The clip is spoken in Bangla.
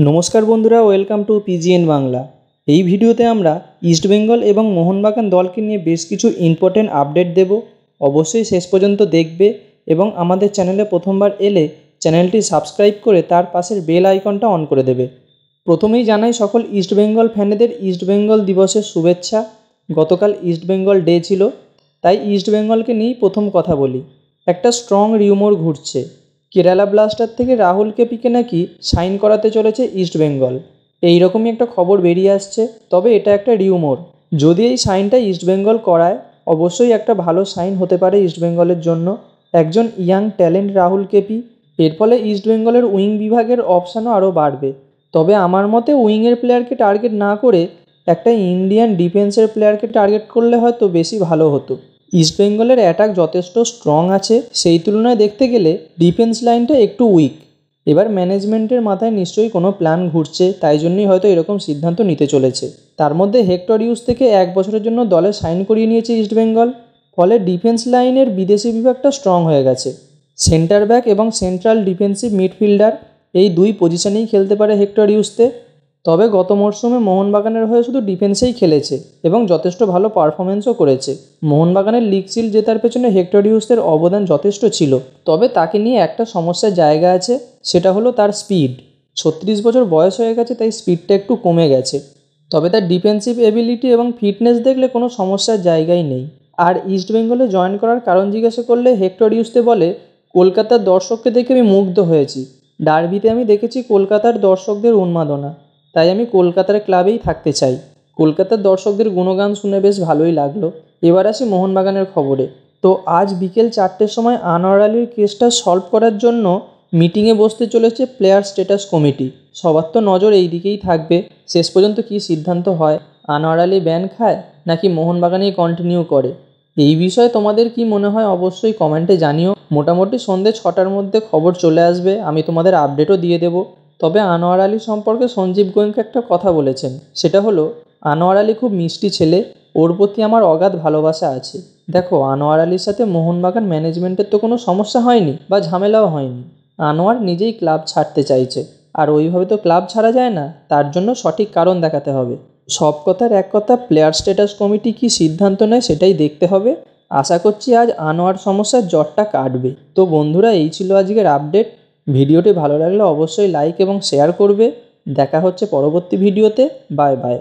नमस्कार बंधुरा वेलकाम टू पीजीएन बांगला। এই ভিডিওতে আমরা ইস্ট বেঙ্গল এবং মোহনবাগান দলকে নিয়ে বেশ কিছু ইম্পর্টেন্ট আপডেট দেব। অবশ্যই শেষ পর্যন্ত দেখবে এবং আমাদের চ্যানেলে প্রথমবার এলে চ্যানেলটি সাবস্ক্রাইব করে তার পাশের বেল আইকনটা অন করে দেবে। প্রথমেই জানাই সকল ইস্ট বেঙ্গল ফ্যানেদের ইস্ট বেঙ্গল দিবসের শুভেচ্ছা। গতকাল ইস্ট বেঙ্গল ডে ছিল, তাই ইস্ট বেঙ্গলকে নিয়েই প্রথম কথা বলি। একটা স্ট্রং রিউমর ঘুরছে, কেরালা ব্লাস্টার থেকে রাহুল কেপিকে নাকি সাইন করাতে চলেছে ইস্ট বেঙ্গল। এইরকমই একটা খবর বেরিয়ে আসছে, তবে এটা একটা রিউমর। যদি এই সাইনটা ইস্ট বেঙ্গল করায়, অবশ্যই একটা ভালো সাইন হতে পারে ইস্ট বেঙ্গলের জন্য। একজন ইয়াং ট্যালেন্ট রাহুল কেপি, এর ফলে ইস্ট বেঙ্গলের উইং বিভাগের অপশানও আরও বাড়বে। তবে আমার মতে উইংয়ের প্লেয়ারকে টার্গেট না করে একটা ইন্ডিয়ান ডিফেন্সের প্লেয়ারকে টার্গেট করলে হয়তো বেশি ভালো হতো। ইস্ট বেঙ্গলের অ্যাটাক যথেষ্ট স্ট্রং আছে, সেই তুলনায় দেখতে গেলে ডিফেন্স লাইনটা একটু উইক। এবার ম্যানেজমেন্টের মাথায় নিশ্চয়ই কোনো প্ল্যান ঘুরছে, তাই জন্যই হয়তো এরকম সিদ্ধান্ত নিতে চলেছে। তার মধ্যে হেক্টর ইউজ থেকে 1 বছরের জন্য দলে সাইন করিয়ে নিয়েছে ইস্ট বেঙ্গল, ফলে ডিফেন্স লাইনের বিদেশি বিভাগটা স্ট্রং হয়ে গেছে। সেন্টার ব্যাক এবং সেন্ট্রাল ডিফেন্সিভ মিডফিল্ডার, এই দুই পজিশনেই খেলতে পারে হেক্টর ইউজতে। তবে গত মরশুমে মোহনবাগানের হয়ে শুধু ডিফেন্সেই খেলেছে এবং যথেষ্ট ভালো পারফরমেন্সও করেছে। মোহনবাগানের লিগ শিল্ড জেতার পেছনে হেক্টর ইউজের অবদান যথেষ্ট ছিল। তবে তাকে নিয়ে একটা সমস্যার জায়গা আছে, সেটা হলো তার স্পিড। 36 বছর বয়স হয়ে গেছে, তাই স্পিডটা একটু কমে গেছে। তবে তার ডিফেন্সিভ এবিলিটি এবং ফিটনেস দেখলে কোনো সমস্যার জায়গাই নেই। আর ইস্ট বেঙ্গলে জয়েন করার কারণ জিজ্ঞাসা করলে হেক্টর ইউজতে বলে, কলকাতার দর্শককে দেখে আমি মুগ্ধ হয়েছি। ডার্বিতে আমি দেখেছি কলকাতার দর্শকদের উন্মাদনা, তাই আমি কলকাতার ক্লাবেই থাকতে চাই। কলকাতার দর্শকদের গুণগান শুনে বেশ ভালোই লাগলো। এবার আসি মোহনবাগানের খবরে। তো আজ বিকেল 4টের সময় আনোয়ার আলীর কেসটা সলভ করার জন্য মিটিংয়ে বসতে চলেছে প্লেয়ার স্ট্যাটাস কমিটি। সবার তো নজর এই দিকেই থাকবে শেষ পর্যন্ত কী সিদ্ধান্ত হয়। আনোয়ার আলী ব্যান খায় নাকি মোহনবাগানেই কন্টিনিউ করে, এই বিষয়ে তোমাদের কি মনে হয় অবশ্যই কমেন্টে জানিও। মোটামুটি সন্ধ্যে 6টার মধ্যে খবর চলে আসবে, আমি তোমাদের আপডেটও দিয়ে দেবো। তবে আনোয়ার আলী সম্পর্কে সঞ্জীব গোয়েঙ্কা একটা কথা বলেছেন, সেটা হলো আনোয়ার আলী খুব মিষ্টি ছেলে, ওর প্রতি আমার অগাধ ভালোবাসা আছে। দেখো, আনোয়ার আলীর সাথে মোহনবাগান ম্যানেজমেন্টের তো কোনো সমস্যা হয়নি বা ঝামেলাও হয়নি। আনোয়ার নিজেই ক্লাব ছাড়তে চাইছে, আর ওইভাবে তো ক্লাব ছাড়া যায় না, তার জন্য সঠিক কারণ দেখাতে হবে। সব কথার এক কথা, প্লেয়ার স্ট্যাটাস কমিটি কী সিদ্ধান্ত নেয় সেটাই দেখতে হবে। আশা করছি আজ আনোয়ার সমস্যার জটটা কাটবে। তো বন্ধুরা, এই ছিল আজকের আপডেট। ভিডিওটি ভালো লাগলে অবশ্যই লাইক এবং শেয়ার করবে। দেখা হচ্ছে পরবর্তী ভিডিওতে। Bye bye.